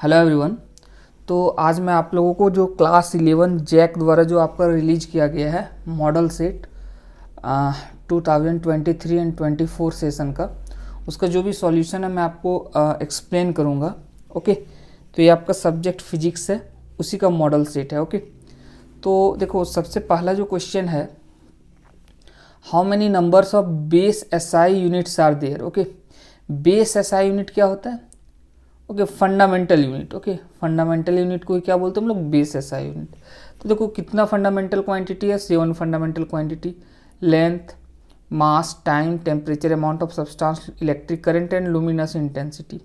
Hello everyone. तो आज मैं आप लोगों को जो क्लास 11 जैक द्वारा जो आपका रिलीज किया गया है मॉडल सेट 2023 एंड 24 सेशन का, उसका जो भी सॉल्यूशन है मैं आपको एक्सप्लेन करूँगा। ओके, तो ये आपका सब्जेक्ट फिजिक्स है, उसी का मॉडल सेट है। ओके, तो देखो सबसे पहला जो क्वेश्चन है, how many numbers of base SI units are there. Okay, base SI unit क्या होता है? Okay, fundamental unit. Okay, fundamental unit को क्या बोलते हैं हम लोग? Base SI unit. तो देखो कितना फंडामेंटल क्वांटिटी है? 7 fundamental quantity. Length, mass, time, temperature, amount of substance, electric current and luminous intensity.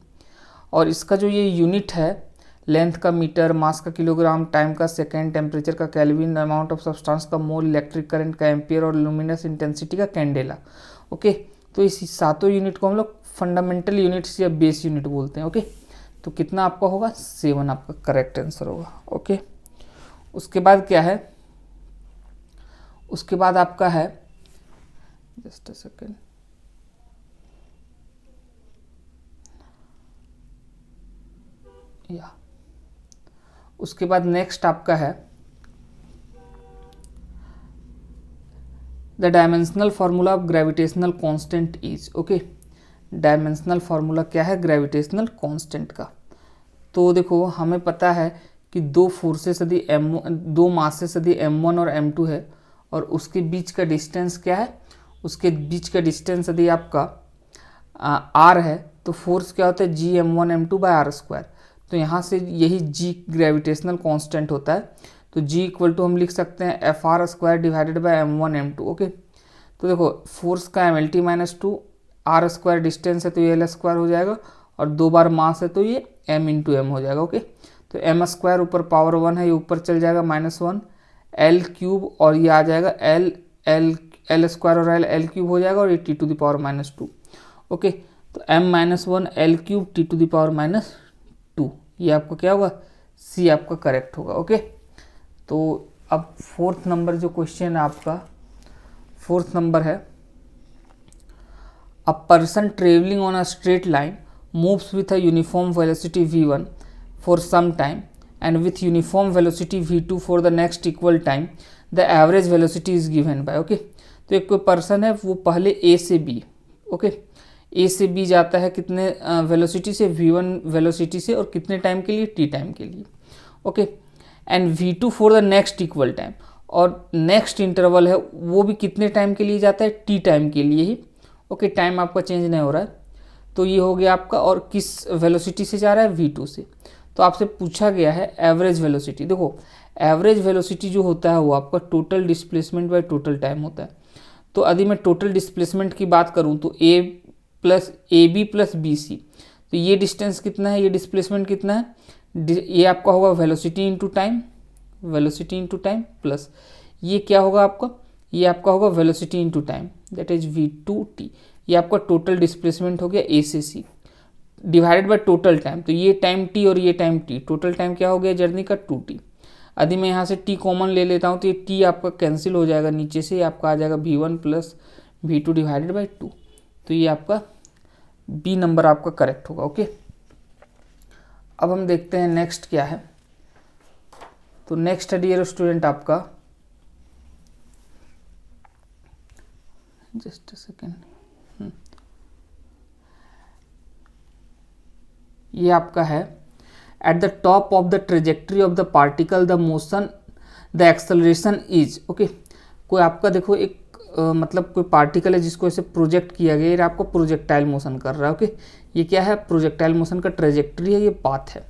और इसका जो ये यूनिट है, लेंथ का मीटर, मास का किलोग्राम, टाइम का सेकेंड, टेम्परेचर का केल्विन, अमाउंट ऑफ सब्सटेंस का मोल, इलेक्ट्रिक करंट का एम्पियर और लुमिनस इंटेंसिटी का कैंडेला। ओके, तो इस सातों यूनिट को हम लोग फंडामेंटल यूनिट्स या बेस यूनिट बोलते हैं। ओके, तो कितना आपका होगा? 7 आपका करेक्ट आंसर होगा। ओके, उसके बाद क्या है? उसके बाद आपका है, जस्ट अ सेकेंड, या उसके बाद नेक्स्ट आपका है the dimensional formula of gravitational constant is. Okay, dimensional formula क्या है ग्रेविटेशनल कांस्टेंट का? तो देखो हमें पता है कि दो फोर्सेस यदि दो मासेस यदि m1 और m2 है और उसके बीच का डिस्टेंस क्या है? उसके बीच का डिस्टेंस यदि आपका r है तो फोर्स क्या होता है? G m1m2/r²। तो यहाँ से यही g ग्रेविटेशनल कांस्टेंट होता है। तो g इक्वल टू हम लिख सकते हैं FR² divided by m1m2। Okay, तो देखो फोर्स का mlt-2, r² डिस्टेंस है तो ये l² हो जाएगा और 2 बार मास है तो ये m×m हो जाएगा। ओके, तो m² ऊपर पावर 1 है, ये ऊपर चल जाएगा -1, l³ और ये आ जाएगा l² और l³ हो जाएगा और ये t⁻²। ओके, तो m-1 l³ t⁻², ये आपका क्या होगा? सी आपका करेक्ट होगा। ओके, तो अब फोर्थ नंबर जो क्वेश्चन है आपका, फोर्थ नंबर है, a person travelling on a straight line moves with a uniform velocity v1 for some time and with uniform velocity v2 for the next equal time, the average velocity is given by। Okay, तो एक कोई person है, वो पहले a से b, okay, a से b जाता है कितने वेलोसिटी से? v1 वेलोसिटी से, और कितने टाइम के लिए? t टाइम के लिए। Okay, and v2 for the next equal time, और नेक्स्ट इंटरवल है वो भी कितने टाइम के लिए जाता है? t टाइम के लिए ही। ओके, टाइम आपका चेंज नहीं हो रहा है। तो ये हो गया आपका, और किस वेलोसिटी से जा रहा है? v2 से। तो आपसे पूछा गया है एवरेज वेलोसिटी। देखो एवरेज वेलोसिटी जो होता है वो आपका total displacement by total time होता है। तो यदि मैं टोटल डिस्प्लेसमेंट की बात करूं तो a b plus B C, तो ये डिस्टेंस कितना है? ये डिस्प्लेसमेंट कितना है? ये आपका होगा velocity into time, velocity into time, plus ये क्या होगा आपका? ये आपका होगा velocity into time, that is v2t। ये आपका टोटल डिस्प्लेसमेंट हो गया a से c divided by total time. तो ये टाइम t और ये टाइम t, टोटल टाइम क्या हो गया जर्नी का? 2t। यदि मैं यहाँ से t कॉमन ले लेता हूँ तो ये t आपका कैंसिल हो जाएगा, नीचे से आपका आ जाएगा v1 plus v2 divided by 2। तो ये आपका b नंबर आपका करेक्ट होगा। ओके, अब हम देखते हैं नेक्स्ट क्या है। तो नेक्स्ट है डियर स्टूडेंट आपका, जस्ट अ सेकेंड, ये आपका है at the top of the trajectory of the particle the motion the acceleration is. Okay, कोई आपका देखो एक मतलब कोई पार्टिकल है जिसको ऐसे प्रोजेक्ट किया गया, ये आपको प्रोजेक्टाइल मोशन कर रहा है। ओके, ये क्या है? प्रोजेक्टाइल मोशन का ट्रेजेक्ट्री है, ये पाथ है।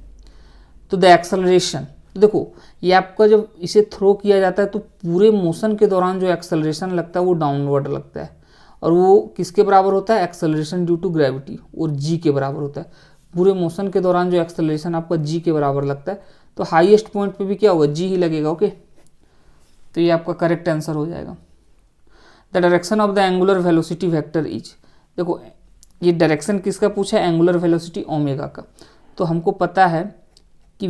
तो द एक्सेलरेशन, देखो ये आपका जब इसे थ्रो किया जाता है तो पूरे मोशन के दौरान जो एक्सेलरेशन लगता है वो डाउनवर्ड लगता है, और वो किसके बराबर होता है? एक्सेलरेशन ड्यू टू ग्रेविटी, और g के बराबर होता है। पूरे मोशन के दौरान जो एक्सेलरेशन आपका g के बराबर लगता है, तो हाईएस्ट पॉइंट पे भी क्या होगा? g ही लगेगा। ओके, तो ये आपका करेक्ट आंसर हो जाएगा। The direction of the angular velocity vector is, देखो ये डायरेक्शन किसका पूछा है? एंगुलर वेलोसिटी ओमेगा का। तो हमको पता है कि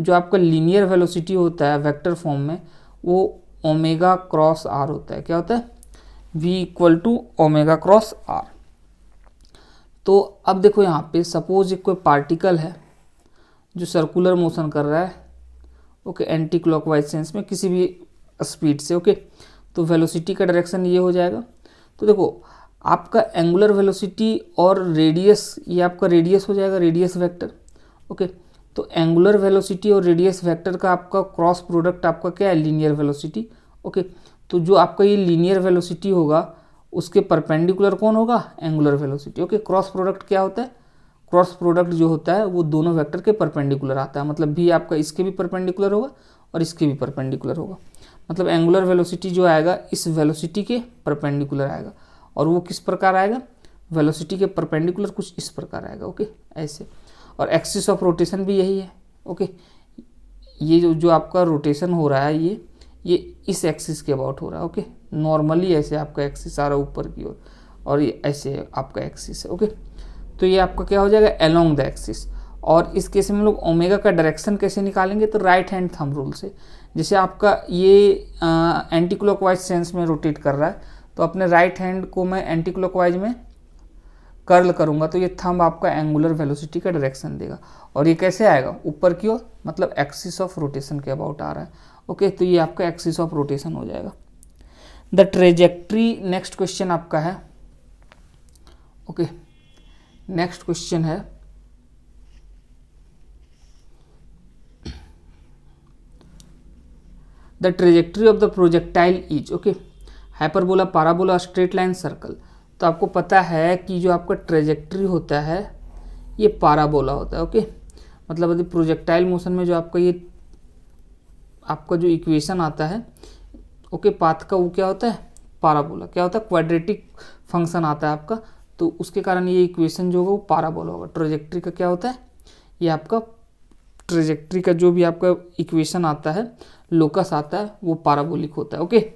जो आपका लीनियर वेलोसिटी होता है वेक्टर फॉर्म में, वो ओमेगा क्रॉस आर होता है। क्या होता है? v equal to omega cross R. तो अब देखो यहाँ पे सपोज एक कोई पार्टिकल है, जो सर्कुलर मोशन कर रहा है, ओके, एंटी क्लॉकवाइज सेंस में किसी भी स्पीड से, ओके, तो वेलोसिटी का डायरेक्शन ये हो जाएगा। तो देखो आपका एंगुलर वेलोसिटी और रेडियस, ये आपका रेडियस हो जाएगा, रेडियस वेक्टर, ओके। तो एंगुलर वेलोसिटी और रेडियस वेक्टर का आपका क्रॉस प्रोडक्ट आपका क्या है, लीनियर वेलोसिटी, ओके। तो जो आपका ये लीनियर वेलोसिटी होगा उसके परपेंडिकुलर कौन होगा, angular velocity, okay. Cross product क्या होता है, क्रॉस प्रोडक्ट जो होता है वो दोनों वेक्टर के परपेंडिकुलर आता है, मतलब भी आपका इसके भी परपेंडिकुलर होगा और इसके भी परपेंडिकुलर होगा, मतलब एंगुलर वेलोसिटी जो आएगा इस वेलोसिटी के परपेंडिकुलर आएगा। और वो किस प्रकार आएगा, वेलोसिटी के परपेंडिकुलर कुछ इस प्रकार आएगा, ओके, ऐसे। और एक्सिस ऑफ रोटेशन भी यही है, ओके। ये जो आपका रोटेशन हो रहा है ये इस एक्सिस के अबाउट हो रहा है, ओके। नॉर्मली ऐसे आपका एक्सिस आ रहा है ऊपर की ओर और ये ऐसे आपका एक्सिस है, ओके। तो ये आपका क्या हो जाएगा, अलोंग द एक्सिस। और इस केस में हम लोग ओमेगा का डायरेक्शन कैसे निकालेंगे, तो राइट हैंड थंब रूल से। जैसे आपका ये एंटी क्लॉकवाइज सेंस में रोटेट कर रहा है, तो अपने राइट हैंड को मैं एंटी क्लॉकवाइज में कर्ल करूंगा, तो ये थंब आपका एंगुलर वेलोसिटी का डायरेक्शन देगा। और ये कैसे आएगा, ऊपर की ओर, मतलब एक्सिस ऑफ रोटेशन के अबाउट आ रहा है, ओके। तो ये आपका एक्सिस ऑफ रोटेशन हो जाएगा। द ट्रेजेक्ट्री, नेक्स्ट क्वेश्चन आपका है, ओके। नेक्स्ट क्वेश्चन है the trajectory of the projectile is, okay, hyperbola, parabola, straight line, circle. तो आपको पता है कि जो आपका ट्रेजेक्ट्री होता है ये पाराबोला होता है, ओके। मतलब यदि प्रोजेक्टाइल मोशन में जो आपका ये आपका जो इक्वेशन आता है, ओके, पाथ का, वो क्या होता है, पाराबोला। क्या होता है, क्वाड्रेटिक फंक्शन आता है आपका, तो उसके कारण ये इक्वेशन जो होगा वो पाराबोला होगा। ट्रेजेक्ट्री का क्या होता है, ये आपका ट्रेजेक्ट्री का जो भी आपका इक्वेशन आता है, लोकस आता है, वो पाराबोलिक होता है, ओके।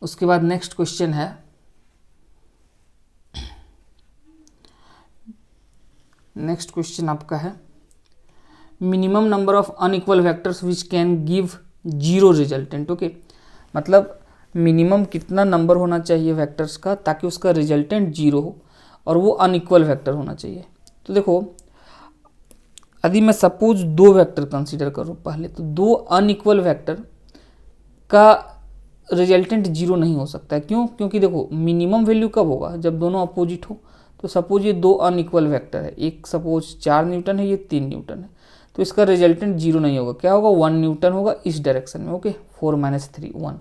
उसके बाद नेक्स्ट क्वेश्चन है, नेक्स्ट क्वेश्चन आपका है minimum number of unequal vectors which can give zero resultant, okay. मतलब मिनिमम कितना नंबर होना चाहिए वेक्टर्स का ताकि उसका रिजल्टेंट जीरो हो, और वो अनइक्वल वेक्टर होना चाहिए। तो देखो यदि मैं सपोज दो वेक्टर कंसीडर करूँ पहले, तो दो अनइक्वल वेक्टर का रिजल्टेंट जीरो नहीं हो सकता है। क्यों, क्योंकि देखो मिनिमम वैल्यू कब होगा, जब दोनों अपोजिट हो। तो सपोज ये दो अनइक्वल वेक्टर है, एक सपोज 4 न्यूटन है, ये 3 न्यूटन है, तो इसका रिजल्टेंट जीरो नहीं होगा। क्या होगा, 1 न्यूटन होगा इस डायरेक्शन में, ओके, 4 - 3 1।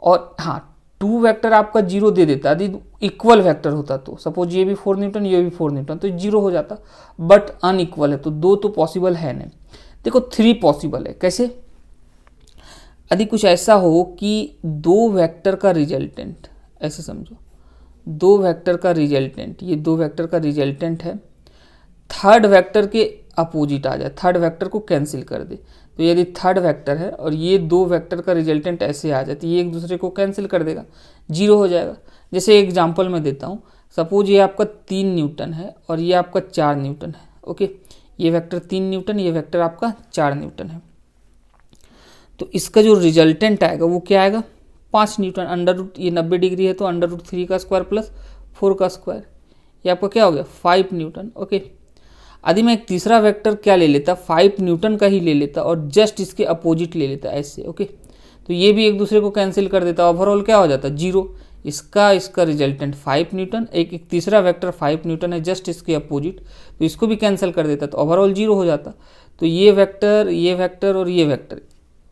और हाँ, 2 वेक्टर आपका जीरो दे देता यदि इक्वल वेक्टर होता, तो सपोज ये भी 4 न्यूटन ये भी 4 न्यूटन, तो जीरो हो जाता। बट अनइक्वल है तो दो तो पॉसिबल है नहीं। देखो 3 पॉसिबल है। कैसे, यदि कुछ ऐसा हो कि दो वेक्टर का रिजल्टेंट, ऐसे समझो, दो वेक्टर का रिजल्टेंट, ये दो वेक्टर का रिजल्टेंट है, थर्ड वेक्टर के अपोजिट आ जाए, थर्ड वेक्टर को कैंसिल कर दे। तो यदि थर्ड वेक्टर है और ये दो वेक्टर का रिजल्टेंट ऐसे आ जाए, तो ये एक दूसरे को कैंसिल कर देगा, जीरो हो जाएगा। जैसे एग्जांपल मैं देता हूँ, सपोज ये आपका 3 न्यूटन है और ये आपका 4 न्यूटन है, ओके। ये वेक्टर 3 न्यूटन, ये वेक्टर आपका 4 न्यूटन है। तो इसका जो रिजल्टेंट आएगा वो क्या आएगा, 5 न्यूटन। अंडर रूट, ये 90 डिग्री है तो अंडर रूट 3 का स्क्वायर प्लस 4 का स्क्वायर, ये आपका क्या हो गया, 5 न्यूटन, ओके। यदि मैं एक तीसरा वेक्टर क्या ले लेता, 5 न्यूटन का ही ले लेता और जस्ट इसके अपोजिट ले लेता ऐसे, ओके। तो ये भी एक दूसरे को कैंसिल कर देता, ओवरऑल क्या हो जाता, जीरो। इसका रिजल्टेंट 5 न्यूटन, एक तीसरा वेक्टर 5 न्यूटन है जस्ट इसके अपोजिट, तो इसको भी कैंसिल कर देता, तो ओवरऑल जीरो हो जाता। तो ये वेक्टर और ये वेक्टर,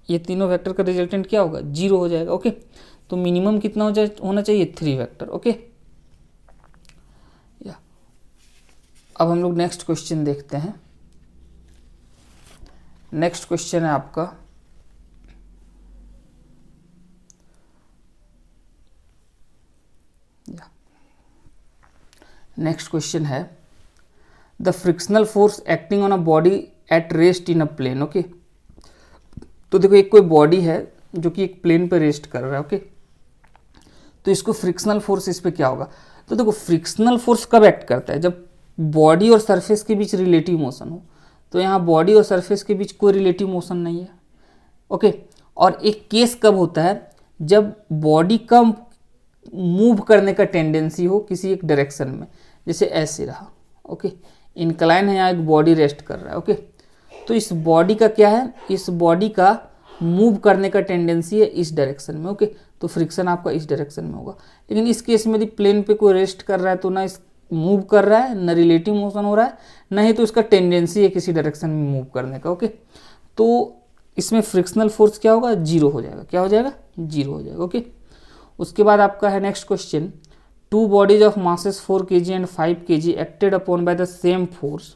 ये तीनों वेक्टर का रिजल्टेंट क्या होगा, जीरो हो जाएगा, ओके। तो मिनिमम कितना होना चाहिए, 3 वेक्टर, ओके। अब हम लोग नेक्स्ट क्वेश्चन देखते हैं। नेक्स्ट क्वेश्चन है आपका नेक्स्ट क्वेश्चन है the frictional force acting on a body at rest in a plane, okay. तो देखो एक कोई बॉडी है जो कि एक प्लेन पे रेस्ट कर रहा है, ओके। तो इसको फ्रिक्शनल फोर्स, इस पे क्या होगा, तो देखो फ्रिक्शनल फोर्स कब एक्ट करता है, जब बॉडी और सरफेस के बीच रिलेटिव मोशन हो। तो यहाँ बॉडी और सरफेस के बीच कोई रिलेटिव मोशन नहीं है, ओके। और एक केस कब होता है, जब बॉडी का मूव करने का टेंडेंसी हो किसी एक डायरेक्शन में, जैसे ऐसे रहा, ओके, इंक्लाइन है, यहाँ एक बॉडी रेस्ट कर रहा है। ओके, तो इस बॉडी का क्या है, इस बॉडी का मूव करने का टेंडेंसी है इस डायरेक्शन में। ओके, तो फ्रिक्शन आपका इस डायरेक्शन में होगा। लेकिन इस केस में यदि प्लेन पे कोई रेस्ट कर रहा है तो ना इस मूव कर रहा है, ना रिलेटिव मोशन हो रहा है, ना ही तो इसका टेंडेंसी है किसी डायरेक्शन में मूव करने का। ओके, तो इसमें फ्रिक्शनल फोर्स क्या होगा, जीरो हो जाएगा। क्या हो जाएगा, जीरो हो जाएगा। ओके, उसके बाद आपका है next question, two bodies of masses 4 kg and 5 kg acted upon by the same force,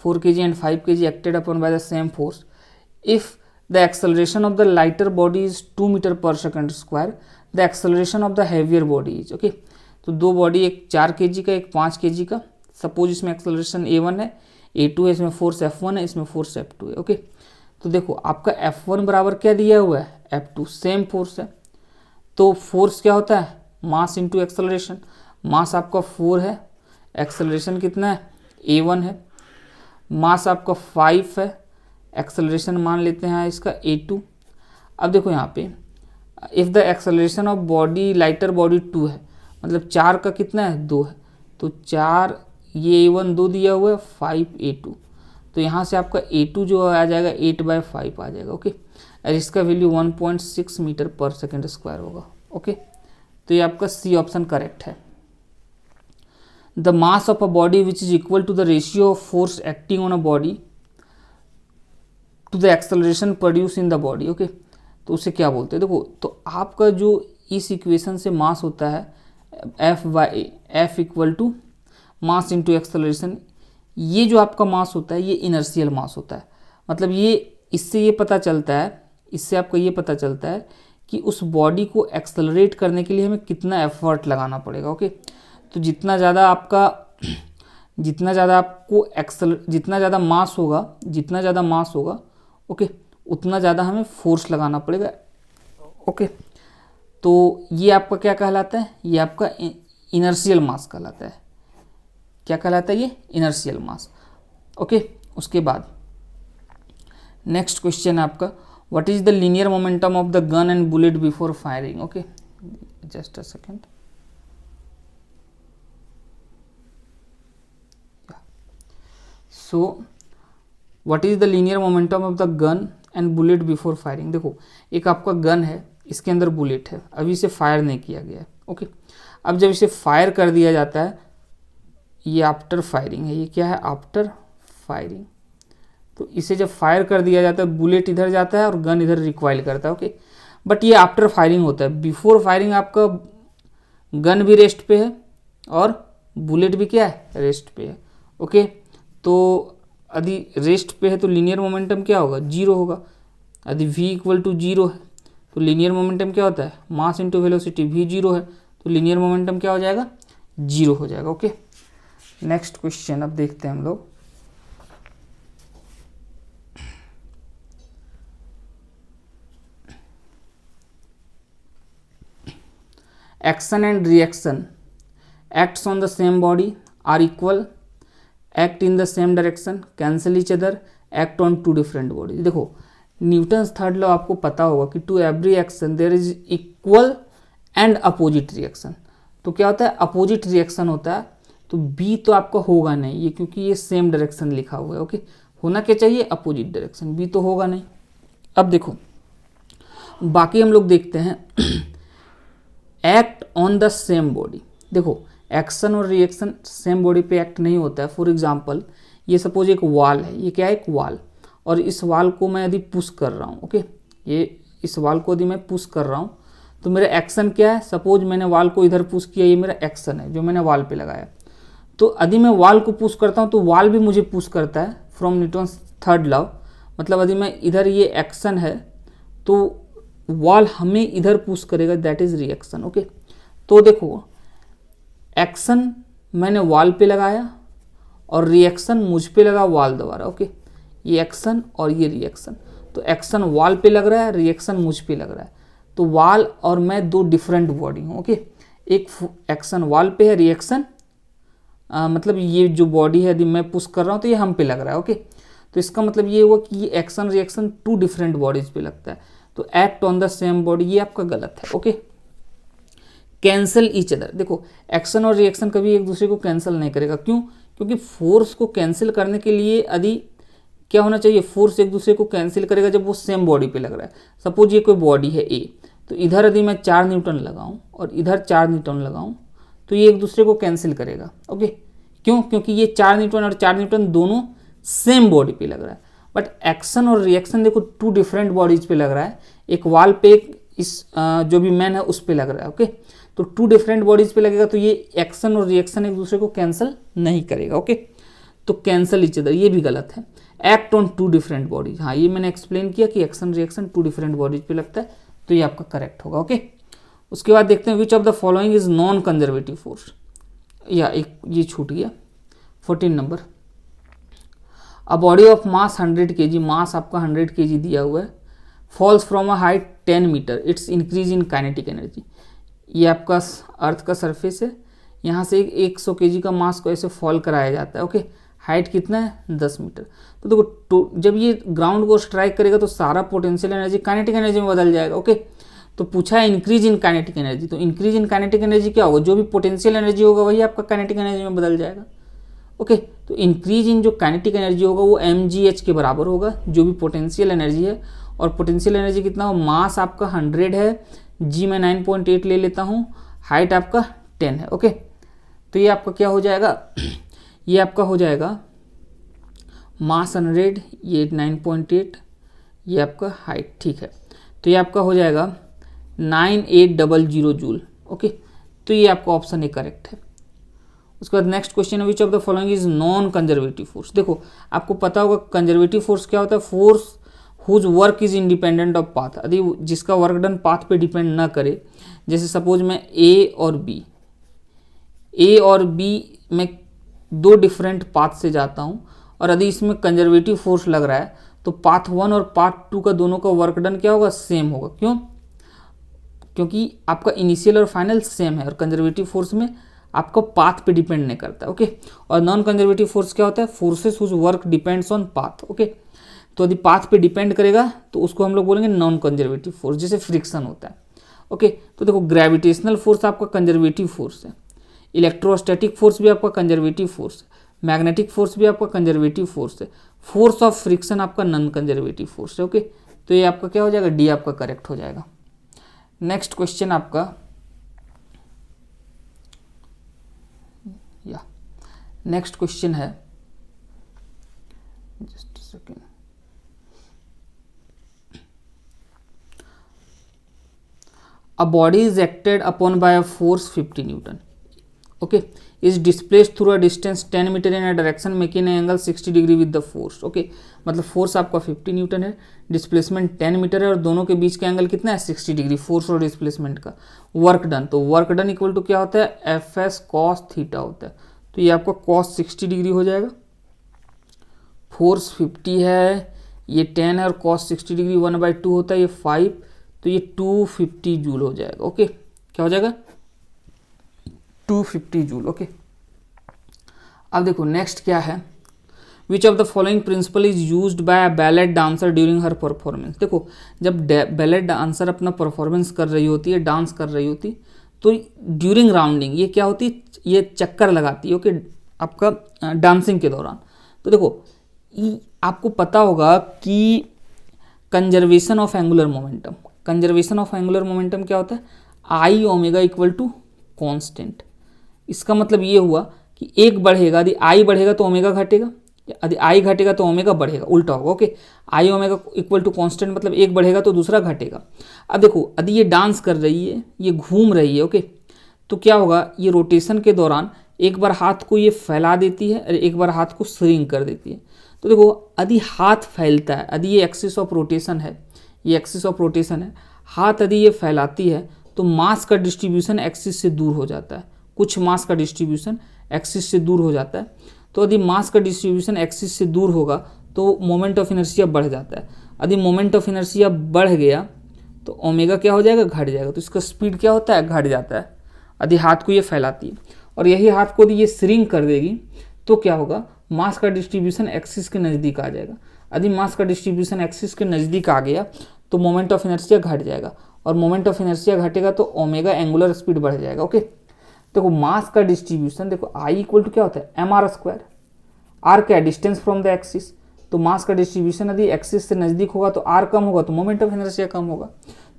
4 kg and 5 kg acted upon by the same force if the acceleration of the lighter body is 2 metre per second square, the acceleration of the heavier body is. Okay, तो दो body, एक 4 kg का, एक 5 kg का, suppose इसमें acceleration A1 है, A2 है, इसमें फोर्स F1 है, इसमें फोर्स F2 है। ओके, तो देखो आपका F1 बराबर क्या दिया हुआ है, F2, सेम फोर्स है। तो फोर्स क्या होता है, मास इंटू एक्सेलरेशन। मास आपका 4 है, एक्सेलरेशन कितना है, A1 है। मास आपका 5 है, एक्सेलरेशन मान लेते हैं इसका A2। अब देखो यहाँ पे if the acceleration of body lighter body 2 है, मतलब 4 का कितना है, 2 है, तो 4 ये A1 2 दिया हुआ है, 5 A2, तो यहाँ से आपका A2 जो आ जाएगा 8/5 आ जाएगा। ओके, और इसका value 1.6 metre per second square होगा। ओके, तो ये आपका सी ऑप्शन करेक्ट है। The mass of a body which is equal to the ratio of force acting on a body to the acceleration produce in the body. Okay, तो उसे क्या बोलते हैं, देखो तो आपका जो इस इक्वेशन से मास होता है F equal to mass into acceleration, ये जो आपका मास होता है ये इनर्शियल मास होता है। मतलब ये इससे ये पता चलता है, इससे आपको ये पता चलता है कि उस बॉडी को एक्सेलरेट करने के लिए हमें कितना एफर्ट लगाना पड़ेगा। ओके, तो जितना ज़्यादा मास होगा, ओके, उतना ज़्यादा हमें फोर्स लगाना पड़ेगा। ओके, तो ये आपका क्या कहलाता है, ये आपका इनर्शियल मास कहलाता है। क्या कहलाता है ये, इनर्शियल मास। ओके, उसके बाद नेक्स्ट क्वेश्चन है आपका, what is the linear momentum of the gun and bullet before firing. Okay, just a second. So what is the linear momentum of the gun and bullet before firing. देखो एक आपका gun है, इसके अंदर bullet है, अभी इसे fire नहीं किया गया है। ओके, अब जब इसे फायर कर दिया जाता है, ये आफ्टर फायरिंग है, ये क्या है, आफ्टर फायरिंग। तो इसे जब फायर कर दिया जाता है, बुलेट इधर जाता है और गन इधर रिकॉइल करता है। ओके, बट ये आफ्टर फायरिंग होता है। बिफोर फायरिंग आपका गन भी रेस्ट पे है और बुलेट भी क्या है, रेस्ट पे है। ओके, तो यदि रेस्ट पे है तो लीनियर मोमेंटम क्या होगा, जीरो होगा। यदि v इक्वल टू जीरो है तो लीनियर मोमेंटम क्या होता है, mass into velocity, v zero है तो लीनियर मोमेंटम क्या हो जाएगा, जीरो हो जाएगा। ओके, नेक्स्ट क्वेश्चन अब देखते हैं हम लोग। Action and reaction acts on the same body, are equal, act in the same direction, cancel each other, act on two different bodies. देखो न्यूटन्स थर्ड लॉ आपको पता होगा कि to every action there is equal and opposite reaction. तो क्या होता है, opposite reaction होता है। तो बी तो आपका होगा नहीं ये, क्योंकि ये सेम डायरेक्शन लिखा हुआ है। ओके, होना क्या चाहिए, अपोजिट डायरेक्शन, बी तो होगा नहीं। अब देखो बाकी हम लोग देखते हैं act on the same body. देखो एक्शन और रिएक्शन सेम बॉडी पे एक्ट नहीं होता है। फॉर एग्जांपल ये सपोज एक वॉल है, ये क्या है, एक वॉल, और इस वॉल को मैं यदि पुश कर रहा हूँ, ओके, ये इस वॉल को यदि मैं पुश कर रहा हूँ तो मेरा एक्शन क्या है, सपोज मैंने वॉल को इधर पुश किया, ये मेरा एक्शन है जो मैंने वॉल पे लगाया। तो यदि मैं वॉल को पुश करता हूँ तो वॉल भी मुझे पुश करता है फ्रॉम न्यूटन्स थर्ड लॉ। मतलब यदि मैं इधर, ये एक्शन है तो वॉल हमें इधर पुश करेगा, दैट इज रिएक्शन। ओके, तो देखो एक्शन मैंने वॉल पे लगाया और रिएक्शन मुझ पे लगा वॉल द्वारा। ओके, ये एक्शन और ये रिएक्शन, तो एक्शन वॉल पे लग रहा है, रिएक्शन मुझ पे लग रहा है। तो वॉल और मैं दो डिफरेंट बॉडी हूँ। ओके, एक एक्शन वॉल पे है, रिएक्शन मतलब ये जो बॉडी है यदि मैं पुश कर रहा हूँ तो ये हम पे लग रहा है। ओके, तो इसका मतलब ये हुआ कि ये action reaction two different bodies पे लगता है। तो act on the same body, ये आपका गलत है। ओके, कैंसिल ईच अदर, देखो एक्शन और रिएक्शन कभी एक दूसरे को कैंसिल नहीं करेगा। क्यों, क्योंकि फोर्स को कैंसिल करने के लिए यदि क्या होना चाहिए, फोर्स एक दूसरे को कैंसिल करेगा जब वो सेम बॉडी पे लग रहा है। सपोज ये कोई बॉडी है ए, तो इधर यदि मैं 4 न्यूटन लगाऊं और इधर 4 न्यूटन लगाऊं तो ये एक दूसरे को कैंसिल करेगा। ओके, क्यों? क्योंकि ये 4 न्यूटन और 4 न्यूटन दोनों सेम बॉडी पे लग रहा है। बट एक्शन और रिएक्शन देखो 2 डिफरेंट बॉडीज पे लग रहा है, एक वॉल पे, एक इस जो भी मैन है उस पे लग रहा है। ओके, तो 2 डिफरेंट बॉडीज पे लगेगा तो ये एक्शन और रिएक्शन एक दूसरे को कैंसिल नहीं करेगा। ओके, तो कैंसिल ईच अदर, ये भी गलत है। एक्ट ऑन 2 डिफरेंट बॉडीज, हाँ ये मैंने एक्सप्लेन किया कि एक्शन रिएक्शन 2 डिफरेंट बॉडीज पे लगता है, तो ये आपका करेक्ट होगा। ओके, उसके बाद देखते हैं which of the following is non conservative force, या एक ये छूट गया 14 नंबर। A body of mass 100 kg, mass आपका 100 kg दिया हुआ है, falls from a height 10 metre, its increase in kinetic energy. ये आपका अर्थ का सरफेस है, यहाँ से 100 kg का मास को ऐसे फॉल कराया जाता है। ओके, हाइट कितना है 10 मीटर। तो देखो जब ये ग्राउंड को स्ट्राइक करेगा तो सारा पोटेंशियल एनर्जी काइनेटिक एनर्जी में बदल जाएगा। ओके, तो पूछा है इंक्रीज इन काइनेटिक एनर्जी, तो इंक्रीज इन काइनेटिक एनर्जी क्या होगा, जो भी पोटेंशियल एनर्जी होगा वही आपका काइनेटिक एनर्जी में बदल जाएगा। ओके, तो इंक्रीज इन जो काइनेटिक एनर्जी होगा वो mgh के बराबर होगा, जो भी पोटेंशियल एनर्जी है। और पोटेंशियल एनर्जी कितना हो, मास आपका 100 है, जी मैं 9.8 ले लेता हूँ, हाइट आपका 10 है। ओके, तो ये आपका क्या हो जाएगा, ये आपका हो जाएगा मास 100, ये 9.8, ये आपका हाइट, ठीक है। तो ये आपका हो जाएगा 9800 जूल। ओके, तो ये आपका ऑप्शन ए करेक्ट है। उसके बाद नेक्स्ट क्वेश्चन है which of the following is non conservative force. देखो आपको पता होगा कंजर्वेटिव फोर्स क्या होता है, force whose work is independent of path, यदि जिसका वर्क डन पाथ पे डिपेंड ना करे। जैसे सपोज मैं ए और बी में 2 डिफरेंट पाथ से जाता हूँ और यदि इसमें कंजर्वेटिव फोर्स लग रहा है तो पाथ 1 और पाथ 2 का दोनों का वर्क डन क्या होगा, सेम होगा। क्यों? क्योंकि आपका इनिशियल और फाइनल सेम है और कंजर्वेटिव फोर्स में आपका पाथ पे डिपेंड नहीं करता। ओके, और नॉन कंजर्वेटिव फोर्स क्या होता है, forces whose work depends on path. Okay, तो यदि पाथ पे डिपेंड करेगा तो उसको हम लोग बोलेंगे नॉन कंजर्वेटिव फोर्स, जैसे फ्रिक्शन होता है। ओके, तो देखो ग्रेविटेशनल फोर्स आपका कंजर्वेटिव फोर्स है, इलेक्ट्रोस्टैटिक फोर्स भी आपका कंजर्वेटिव फोर्स है, मैग्नेटिक फोर्स भी आपका कंजर्वेटिव फोर्स है, फोर्स ऑफ फ्रिक्शन आपका नॉन कंजर्वेटिव फोर्स है। ओके, तो ये आपका क्या हो जाएगा, डी आपका करेक्ट हो जाएगा। नेक्स्ट क्वेश्चन आपका नेक्स्ट क्वेश्चन है, just second, a body is acted upon by a force 50 newton. Okay, is displaced through a distance 10 metre in a direction making angle 60 degree with the force. Okay, मतलब force आपका 50 Newton है, displacement 10 metre है और दोनों के बीच का angle कितना है, 60 डिग्री, फोर्स और डिस्प्लेसमेंट का। वर्क डन, तो वर्क डन इक्वल टू क्या होता है, एफ एस कॉस थीटा होता है, तो ये आपका कॉस 60 डिग्री हो जाएगा। फोर्स 50 है, ये 10 है और कॉस 60 डिग्री 1/2 होता है, ये 5, तो ये 250 जूल हो जाएगा। ओके, क्या हो जाएगा, 250 जूल। ओके, अब देखो नेक्स्ट क्या है, which of the following principle is used by a ballet dancer during her performance. देखो जब बैलेट डांसर अपना परफॉर्मेंस कर रही होती है, डांस कर रही होती, तो ड्यूरिंग राउंडिंग ये क्या होती है, ये चक्कर लगाती है। ओके, आपका डांसिंग के दौरान। तो देखो आपको पता होगा कि conservation of angular momentum, conservation of angular momentum क्या होता है, आई ओमेगा इक्वल टू कॉन्स्टेंट। इसका मतलब ये हुआ कि एक बढ़ेगा, यदि आई बढ़ेगा तो ओमेगा घटेगा, यदि आई घटेगा तो ओमेगा बढ़ेगा, उल्टा होगा। Okay, I omega equal to constant मतलब एक बढ़ेगा तो दूसरा घटेगा। अब देखो यदि ये डांस कर रही है, ये घूम रही है, ओके, तो क्या होगा, ये रोटेशन के दौरान एक बार हाथ को ये फैला देती है और एक बार हाथ को स्विंग कर देती है। तो देखो यदि हाथ फैलता है, यदि ये एक्सिस ऑफ रोटेशन है, ये एक्सिस ऑफ रोटेशन है, हाथ यदि ये फैलाती है तो मास का डिस्ट्रीब्यूशन एक्सिस से दूर हो जाता है, कुछ मास का डिस्ट्रीब्यूशन एक्सिस से दूर हो जाता है। तो यदि मास का डिस्ट्रीब्यूशन एक्सिस से दूर होगा तो मोमेंट ऑफ इनर्शिया बढ़ जाता है। यदि मोमेंट ऑफ इनर्शिया बढ़ गया तो ओमेगा क्या हो जाएगा, घट जाएगा, तो इसका स्पीड क्या होता है, घट जाता है यदि हाथ को ये फैलाती है। और यही हाथ को यदि ये श्रिंक कर देगी तो क्या होगा, मास का डिस्ट्रीब्यूशन एक्सिस के नज़दीक आ जाएगा। यदि मास का डिस्ट्रीब्यूशन एक्सिस के नज़दीक आ गया तो मोमेंट ऑफ इनर्शिया घट जाएगा, और मोमेंट ऑफ इनर्शिया घटेगा तो ओमेगा एंगुलर स्पीड बढ़ जाएगा। ओके, देखो मास का डिस्ट्रीब्यूशन, देखो आई इक्वल टू क्या होता है, एम आर स्क्वायर, आर क्या है, डिस्टेंस फ्रॉम द एक्सिस। तो मास का डिस्ट्रीब्यूशन यदि एक्सिस से नज़दीक होगा तो आर कम होगा तो मोमेंट ऑफ इनर्शिया कम होगा।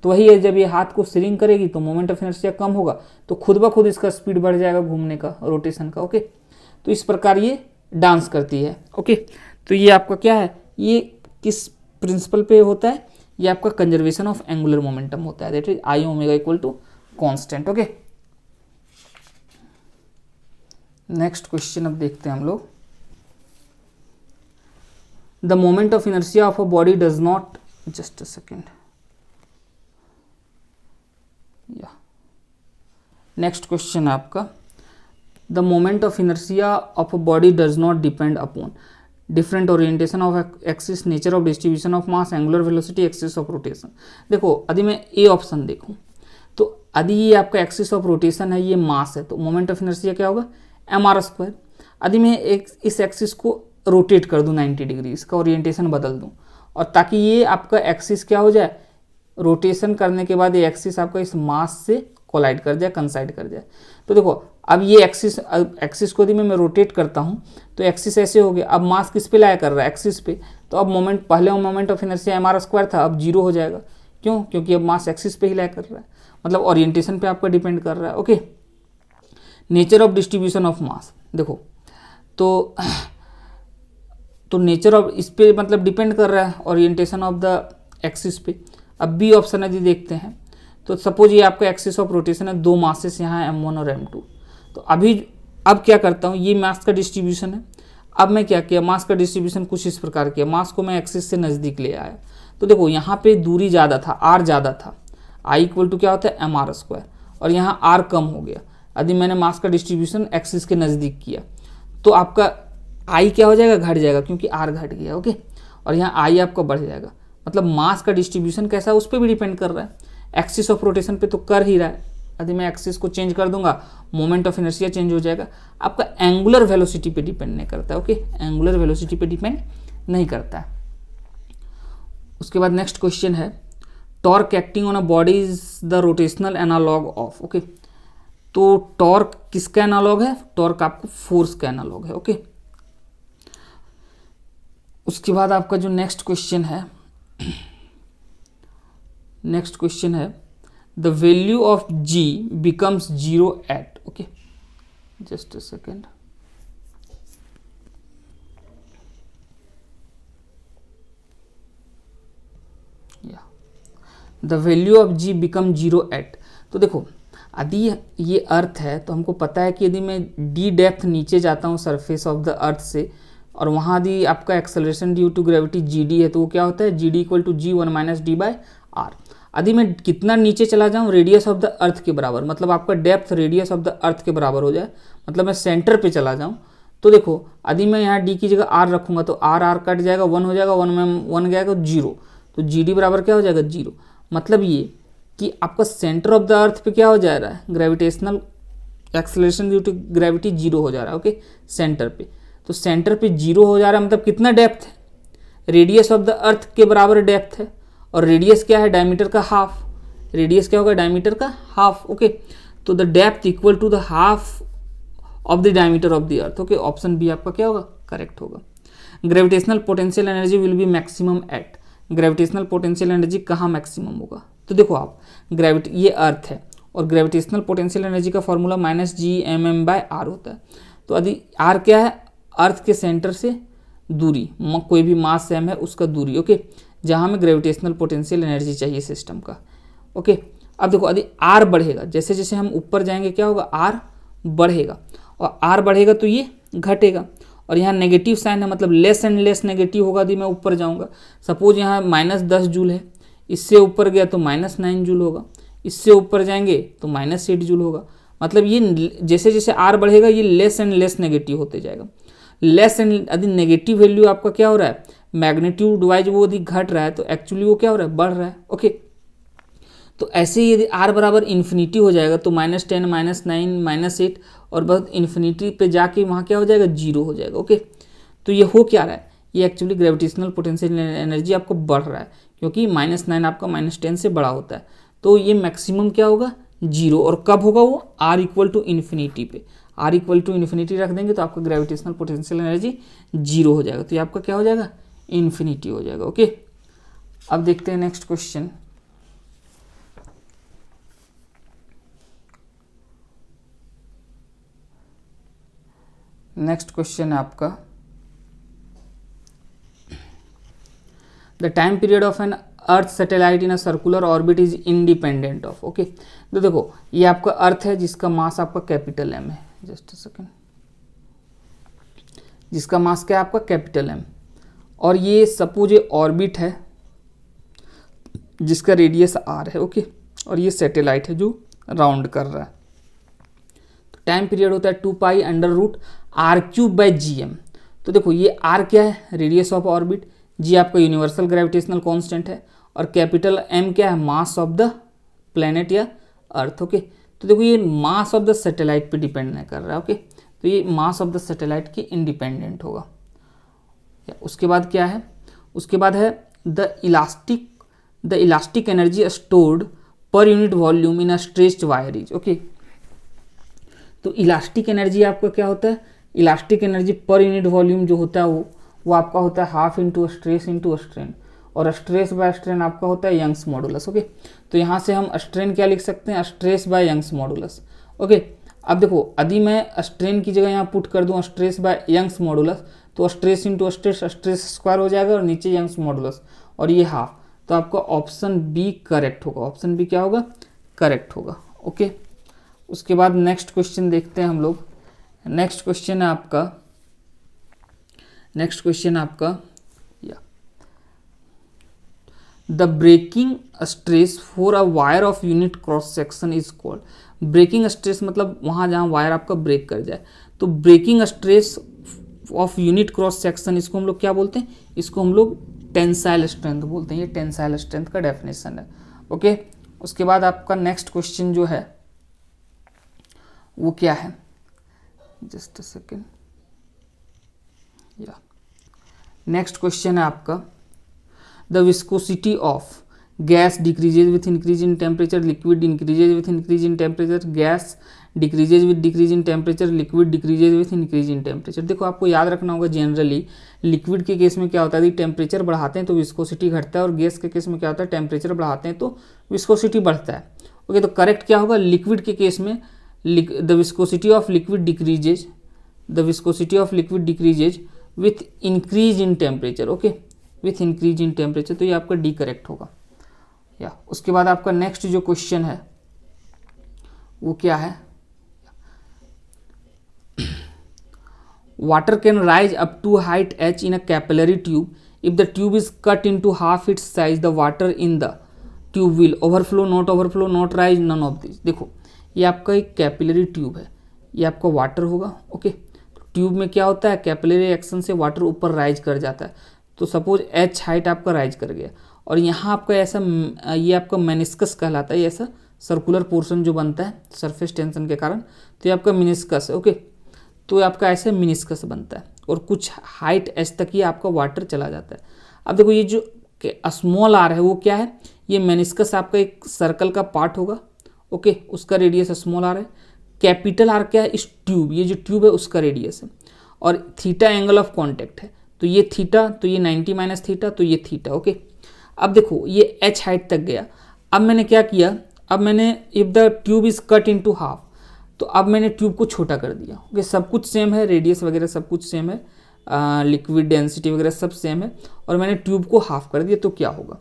तो वही है, जब ये हाथ को स्विंग करेगी तो मोमेंट ऑफ इनर्शिया कम होगा, तो खुद ब खुद इसका स्पीड बढ़ जाएगा घूमने का, रोटेशन का। ओके, तो इस प्रकार ये डांस करती है। ओके, तो ये आपका क्या है, ये किस प्रिंसिपल पे होता है, ये आपका कंजर्वेशन ऑफ एंगुलर मोमेंटम होता है, that is I omega equal to constant. Okay, next question अब देखते हैं हम लोग। The moment of inertia of a body does not, just a second, या नेक्स्ट क्वेश्चन है आपका, the moment of inertia of a body does not depend upon different orientation of axis, nature of distribution of mass, angular velocity, axis of rotation. देखो यदि मैं A option देखूं तो यदि ये आपका एक्सिस ऑफ रोटेशन है, ये मास है, तो मोमेंट ऑफ इनर्शिया क्या होगा, mr²। यदि मैं इस एक्सिस को रोटेट कर दूं 90 डिग्री, इसका ओरिएंटेशन बदल दूं, और ताकि ये आपका एक्सिस क्या हो जाए, रोटेशन करने के बाद ये एक्सिस आपका इस मास से कोलाइड कर जाए, कंसाइड कर जाए। तो देखो अब ये एक्सिस को यदि मैं रोटेट करता हूँ तो एक्सिस ऐसे हो गया, अब मास किस पे लाया कर रहा है, एक्सिस पे। तो अब मोमेंट, पहले मोमेंट ऑफ इनर्शिया mr² था, अब 0 हो जाएगा। क्यों? क्योंकि अब मास एक्सिस पे ही लाया कर रहा है, मतलब ओरिएंटेशन पे आपका डिपेंड कर रहा है। Okay, nature of distribution of मास, देखो तो नेचर ऑफ इस पे मतलब डिपेंड कर रहा है ओरिएंटेशन ऑफ द एक्सिस पे। अब बी ऑप्शन यदि देखते हैं तो सपोज ये आपका एक्सिस ऑफ रोटेशन है, दो मासेस यहाँ है m1 और m2। तो अब क्या करता हूँ, ये मास का डिस्ट्रीब्यूशन है। अब मैं क्या किया, मास का डिस्ट्रीब्यूशन कुछ इस प्रकार किया, मास को मैं एक्सिस से नज़दीक ले आया। तो देखो यहाँ पे दूरी ज़्यादा था, आर ज़्यादा था, आई इक्वल टू क्या होता है mr², और यहाँ आर कम हो गया। यदि मैंने मास का डिस्ट्रीब्यूशन एक्सिस के नज़दीक किया तो आपका आई क्या हो जाएगा, घट जाएगा, क्योंकि आर घट गया। ओके, और यहाँ आई आपका बढ़ जाएगा। मतलब मास का डिस्ट्रीब्यूशन कैसा है उस पर भी डिपेंड कर रहा है, एक्सिस ऑफ रोटेशन पे तो कर ही रहा है। यदि मैं एक्सिस को चेंज कर दूंगा, मोमेंट ऑफ इनर्शिया चेंज हो जाएगा। आपका एंगुलर वेलोसिटी पे डिपेंड नहीं करता है। ओके, एंगुलर वेलोसिटी पे डिपेंड नहीं करता है। उसके बाद नेक्स्ट क्वेश्चन है, torque acting on a body is the rotational analogue of. Okay, तो टॉर्क किसका एनालॉग है, टॉर्क आपको फोर्स का एनालॉग है। ओके, उसके बाद आपका जो नेक्स्ट क्वेश्चन है, the value of g becomes 0 at, okay just a second, the value of g become 0 at. तो देखो यदि ये अर्थ है तो हमको पता है कि यदि मैं d डेप्थ नीचे जाता हूँ सरफेस ऑफ द अर्थ से, और वहाँ यदि आपका acceleration due to gravity gd है, तो वो क्या होता है, gd equal to g1 minus D by R. यदि मैं कितना नीचे चला जाऊँ, रेडियस ऑफ द अर्थ के बराबर, मतलब आपका डेप्थ रेडियस ऑफ द अर्थ के बराबर हो जाए, मतलब मैं सेंटर पे चला जाऊँ, तो देखो यदि मैं यहाँ d की जगह r रखूँगा तो r कट जाएगा, 1 हो जाएगा, 1 में 1 गया तो 0, तो gd बराबर क्या हो जाएगा, 0। मतलब ये कि आपका सेंटर ऑफ द अर्थ पे क्या हो जा रहा है, gravitational acceleration due to gravity 0 हो जा रहा है। ओके, सेंटर पे, तो सेंटर पे 0 हो जा रहा है, मतलब कितना डेप्थ है, रेडियस ऑफ द अर्थ के बराबर डेप्थ है, और रेडियस क्या है, डायमीटर का हाफ, रेडियस क्या होगा, डायमीटर का हाफ। ओके, तो the depth equal to the half of the diameter of the earth. Okay, option B आपका क्या होगा, करेक्ट होगा। Gravitational potential energy will be maximum at, gravitational potential energy कहाँ maximum होगा, तो देखो आप ये अर्थ है, और ग्रेविटेशनल पोटेंशियल एनर्जी का फॉर्मूला -Gmm/r होता है। तो यदि r क्या है, अर्थ के सेंटर से दूरी, कोई भी मास m है उसका दूरी। ओके, जहाँ हमें ग्रेविटेशनल पोटेंशियल एनर्जी चाहिए सिस्टम का। ओके, अब देखो यदि r बढ़ेगा, जैसे जैसे हम ऊपर जाएंगे क्या होगा, r बढ़ेगा, और r बढ़ेगा तो ये घटेगा, और यहाँ नेगेटिव साइन है, मतलब लेस एंड लेस नेगेटिव होगा यदि मैं ऊपर जाऊँगा। सपोज यहाँ -10 जूल है, इससे ऊपर गया तो -9 जूल होगा, इससे ऊपर जाएंगे तो -8 जूल होगा। मतलब ये जैसे जैसे r बढ़ेगा ये लेस एंड लेस नेगेटिव होते जाएगा। लेस एंड यदि नेगेटिव वैल्यू आपका क्या हो रहा है, मैग्नीट्यूड वाइज वो यदि घट रहा है तो एक्चुअली वो क्या हो रहा है, बढ़ रहा है। ओके, तो ऐसे ही यदि r बराबर इन्फिनिटी हो जाएगा तो -10 -9 -8 और बस इन्फिनिटी पे जाके वहाँ क्या हो जाएगा, 0 हो जाएगा। ओके, तो ये हो क्या रहा है, ये एक्चुअली ग्रेविटेशनल पोटेंशियल एनर्जी आपको बढ़ रहा है, क्योंकि -9 आपका -10 से बड़ा होता है, तो ये मैक्सिमम क्या होगा, जीरो। और कब होगा वो? आर इक्वल टू इन्फिनिटी पे। आर इक्वल टू इन्फिनिटी रख देंगे तो आपका ग्रेविटेशनल पोटेंशियल एनर्जी जीरो हो जाएगा, तो ये आपका क्या हो जाएगा? इन्फिनिटी हो जाएगा। ओके, अब देखते हैं नेक्स्ट क्वेश्चन। नेक्स्ट क्वेश्चन है आपका, the time period of an earth satellite in a circular orbit is independent of. Okay, तो देखो ये आपका अर्थ है जिसका मास आपका कैपिटल एम है, जस्ट अ सेकेंड, जिसका मास क्या है आपका? Capital M. और ये सपोज ये ऑर्बिट है जिसका रेडियस आर है। ओके, और ये सैटेलाइट है जो राउंड कर रहा है। तो टाइम पीरियड होता है 2π√r³/gm। तो देखो ये आर क्या है? Radius of orbit. जी आपका यूनिवर्सल ग्रेविटेशनल कांस्टेंट है। और कैपिटल एम क्या है? मास ऑफ द प्लेनेट या अर्थ। ओके, तो देखो ये मास ऑफ द सैटेलाइट पे डिपेंड नहीं कर रहा है। ओके, तो ये मास ऑफ द सैटेलाइट की इंडिपेंडेंट होगा। उसके बाद क्या है? उसके बाद है the elastic energy stored per unit volume in a stretched wire is. Okay, तो इलास्टिक एनर्जी आपका क्या होता है? Elastic energy per unit volume जो होता है वो आपका होता है half into stress into strain. और स्ट्रेस बाय स्ट्रेन आपका होता है यंग्स मॉडुलस। ओके, तो यहाँ से हम स्ट्रेन क्या लिख सकते हैं? Stress by Young's modulus. Okay, अब देखो यदि मैं स्ट्रेन की जगह यहाँ पुट कर दूँ स्ट्रेस बाय यंग्स मॉडुलस, तो स्ट्रेस इंटू स्ट्रेस स्क्वायर हो जाएगा और नीचे यंग्स मॉडुलस और ये हाफ। तो आपका ऑप्शन बी करेक्ट होगा। ऑप्शन बी क्या होगा? करेक्ट होगा। ओके, उसके बाद नेक्स्ट क्वेश्चन देखते हैं हम लोग। नेक्स्ट क्वेश्चन है आपका या the breaking stress for a wire of unit cross section is called. Breaking stress मतलब वहाँ जहाँ वायर आपका ब्रेक कर जाए, तो breaking stress of unit cross section इसको हम लोग क्या बोलते हैं? इसको हम लोग टेंसाइल स्ट्रेंथ बोलते हैं। ये टेंसाइल स्ट्रेंथ का डेफिनेशन है। ओके, उसके बाद आपका नेक्स्ट क्वेश्चन जो है वो क्या है? जस्ट अ सेकेंड या नेक्स्ट क्वेश्चन है आपका, the viscosity of gas decreases with increase in temperature, liquid increases with increase in temperature, gas decreases with decrease in temperature, liquid decreases with increase in temperature. देखो आपको याद रखना होगा generally liquid के case में क्या होता है? टेम्परेचर बढ़ाते हैं तो विस्कोसिटी घटता है, और गैस के केस में क्या होता है? टेम्परेचर बढ़ाते हैं तो विस्कोसिटी बढ़ता है। ओके, तो करेक्ट क्या होगा? लिक्विड के केस में the viscosity of liquid decreases with increase in temperature. Okay, with increase in temperature, तो ये आपका डी करेक्ट होगा। या उसके बाद आपका नेक्स्ट जो क्वेश्चन है वो क्या है? Water can rise up to height h in a capillary tube. If the tube is cut into half its size, the water in the tube will overflow, not rise, none of these. देखो ये आपका एक capillary tube है, ये आपका water होगा। Okay, तो tube में क्या होता है? कैपिलरी एक्शन से वाटर ऊपर राइज कर जाता है। तो सपोज h हाइट आपका राइज कर गया, और यहाँ आपका ऐसा ये आपका मेनिस्कस कहलाता है, ये ऐसा सर्कुलर पोर्शन जो बनता है सरफेस टेंशन के कारण, तो ये आपका मिनिस्कस है। ओके, तो आपका ऐसे मिनिस्कस बनता है और कुछ हाइट एच तक ही आपका वाटर चला जाता है। अब देखो ये जो स्मॉल आर है वो क्या है? ये मेनिस्कस आपका एक सर्कल का पार्ट होगा। ओके, उसका रेडियस स्मॉल आर है। कैपिटल आर क्या है? इस ट्यूब, ये जो ट्यूब है उसका रेडियस है। और थीटा एंगल ऑफ कॉन्टैक्ट है, तो ये थीटा, तो ये 90 माइनस थीटा, तो ये थीटा। ओके, अब देखो ये एच हाइट तक गया। अब मैंने क्या किया? अब मैंने if the tube is cut into half, तो अब मैंने ट्यूब को छोटा कर दिया। ओके, सब कुछ सेम है, रेडियस वगैरह सब कुछ सेम है, लिक्विड डेंसिटी वगैरह सब सेम है, और मैंने ट्यूब को हाफ कर दिया, तो क्या होगा?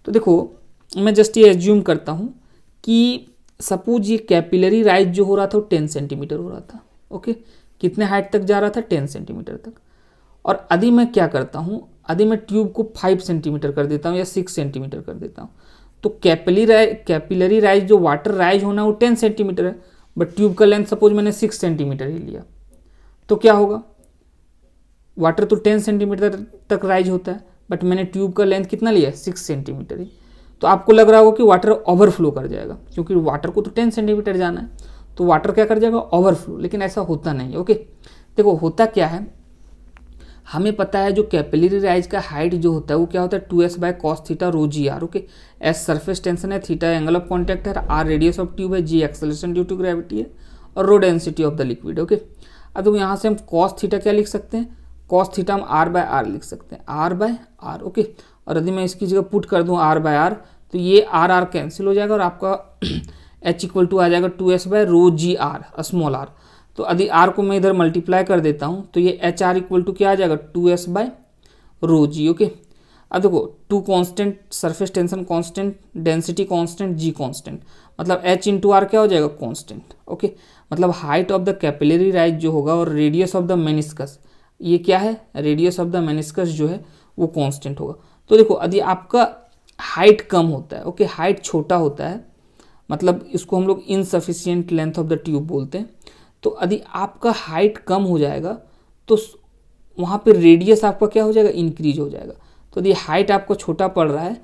तो देखो मैं जस्ट ये एज्यूम करता हूँ कि सपोज ये कैपिलरी राइज जो हो रहा था वो 10 सेंटीमीटर हो रहा था। ओके, कितने हाइट तक जा रहा था? 10 सेंटीमीटर तक। और यदि मैं क्या करता हूँ? यदि मैं ट्यूब को 5 सेंटीमीटर कर देता हूँ या 6 सेंटीमीटर कर देता हूँ, तो कैपिलरी राइज जो वाटर राइज होना वो 10 सेंटीमीटर है, बट ट्यूब का लेंथ सपोज मैंने 6 सेंटीमीटर ही लिया, तो क्या होगा? वाटर तो 10 सेंटीमीटर तक राइज होता है, बट मैंने ट्यूब का लेंथ कितना लिया? 6 सेंटीमीटर ही। तो आपको लग रहा होगा कि वाटर ओवरफ्लो कर जाएगा, क्योंकि वाटर को तो 10 सेंटीमीटर जाना है, तो वाटर क्या कर जाएगा? ओवरफ्लो। लेकिन ऐसा होता नहीं है। ओके, देखो होता क्या है, हमें पता है जो कैपिलरी राइज का हाइट जो होता है वो क्या होता है 2s by cos theta rho g R. Okay, S surface tension है, थीटा एंगल ऑफ कॉन्टैक्ट है, आर रेडियस ऑफ ट्यूब है, g acceleration due to gravity है और rho density of the liquid. Okay, अब देखो यहाँ से हम कॉस थीटा क्या लिख सकते हैं, कॉस थीटा हम आर बाय आर लिख सकते हैं, आर बाय आर। ओके, और यदि मैं इसकी जगह पुट कर दूँ आर बाय आर तो ये आर आर कैंसिल हो जाएगा और आपका एच इक्वल टू आ जाएगा 2s by rho g R small R. तो यदि आर को मैं इधर मल्टीप्लाई कर देता हूँ तो ये एच आर इक्वल टू क्या आ जाएगा 2s by rho ji. Okay, अब देखो two constant, surface tension constant, density constant, g constant, मतलब एच इंटू आर क्या हो जाएगा कांस्टेंट। ओके, मतलब height of the capillary rise जो होगा और रेडियस ऑफ द मेनिस्कस, ये क्या है, रेडियस ऑफ द मेनिस्कस जो है वो कांस्टेंट होगा। तो देखो यदि आपका हाइट कम होता है, ओके, हाइट छोटा होता है, मतलब इसको हम लोग insufficient length of the tube बोलते हैं। तो यदि आपका हाइट कम हो जाएगा तो वहाँ पे रेडियस आपका क्या हो जाएगा, इंक्रीज हो जाएगा। तो यदि हाइट आपको छोटा पड़ रहा है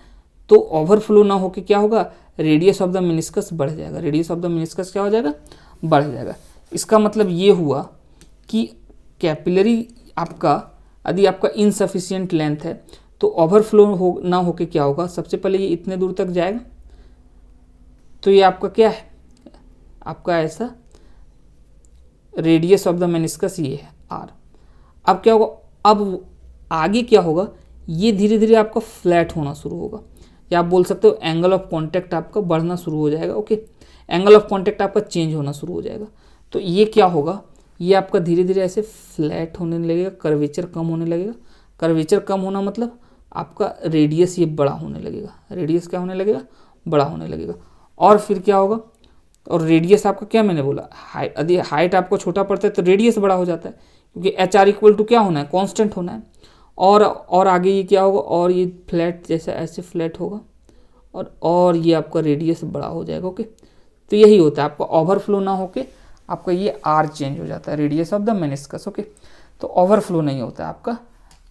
तो ओवरफ्लो ना होकर क्या होगा, रेडियस ऑफ द मेनिस्कस बढ़ जाएगा, रेडियस ऑफ द मेनिस्कस क्या हो जाएगा, बढ़ जाएगा। इसका मतलब ये हुआ कि कैपिलरी आपका यदि आपका इनसफिशियंट लेंथ है तो ओवरफ्लो हो ना होकर क्या होगा, सबसे पहले ये इतने दूर तक जाएगा, तो ये आपका क्या है, आपका ऐसा रेडियस ऑफ द मेनिस्कस ये है आर। अब क्या होगा, अब आगे क्या होगा, ये धीरे धीरे आपका फ्लैट होना शुरू होगा, या आप बोल सकते हो एंगल ऑफ कांटेक्ट आपका बढ़ना शुरू हो जाएगा। ओके, एंगल ऑफ कांटेक्ट आपका चेंज होना शुरू हो जाएगा। तो ये क्या होगा, ये आपका धीरे धीरे ऐसे फ्लैट होने लगेगा, कर्वेचर कम होने लगेगा। कर्वेचर कम होना मतलब आपका रेडियस ये बड़ा होने लगेगा, रेडियस क्या होने लगेगा, बड़ा होने लगेगा। और फिर क्या होगा, और रेडियस आपका क्या मैंने बोला, हाइट, यदि हाइट आपको छोटा पड़ता है तो रेडियस बड़ा हो जाता है, क्योंकि एच आर इक्वल टू क्या होना है, कांस्टेंट होना है। और आगे ये क्या होगा, और ये फ्लैट जैसा ऐसे फ्लैट होगा और ये आपका रेडियस बड़ा हो जाएगा। ओके, तो यही होता है, आपका ओवरफ्लो ना होके आपका ये आर चेंज हो जाता है, radius of the meniscus. Okay, तो ओवरफ्लो नहीं होता है आपका,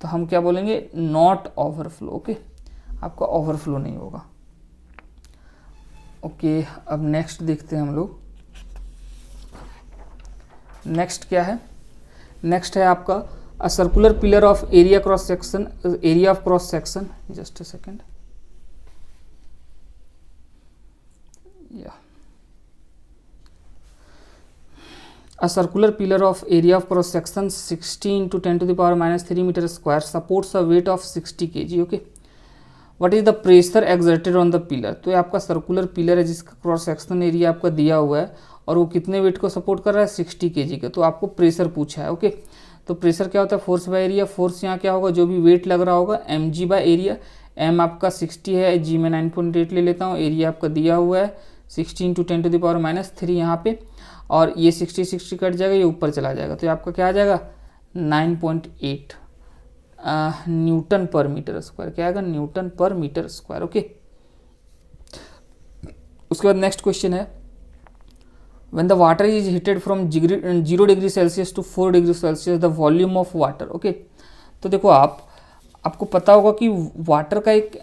तो हम क्या बोलेंगे, नॉट ओवरफ्लो। ओके, आपका ओवरफ्लो नहीं होगा। ओके, अब नेक्स्ट देखते हैं हम लोग। नेक्स्ट क्या है, नेक्स्ट है आपका a circular pillar of area cross section, area of cross section, just a second, A circular pillar of area of cross section 60 into 10 to the power minus 3 meter square supports a weight of 60 kg. Okay, what is the pressure exerted on the pillar? तो ये आपका circular pillar है जिसका cross section area आपका दिया हुआ है और वो कितने वेट को सपोर्ट कर रहा है, 60 kg का। तो आपको प्रेशर पूछा है। ओके, तो प्रेशर क्या होता है, फोर्स बाय एरिया। फोर्स यहाँ क्या होगा, जो भी वेट लग रहा होगा mg बाय एरिया। m आपका 60 है, g में 9.8 ले लेता हूँ, एरिया आपका दिया हुआ है 60 into 10 to the power minus 3 यहाँ पे, और ये 60 कट जाएगा, ये ऊपर चला जाएगा, तो ये आपका क्या आ जाएगा 9.8 न्यूटन पर मीटर स्क्वायर। क्या आएगा, न्यूटन पर मीटर स्क्वायर। ओके, उसके बाद नेक्स्ट क्वेश्चन है, when the water is heated from 0 degree Celsius to 4 degree Celsius the volume of water. Okay, तो देखो आपको पता होगा कि वाटर का एक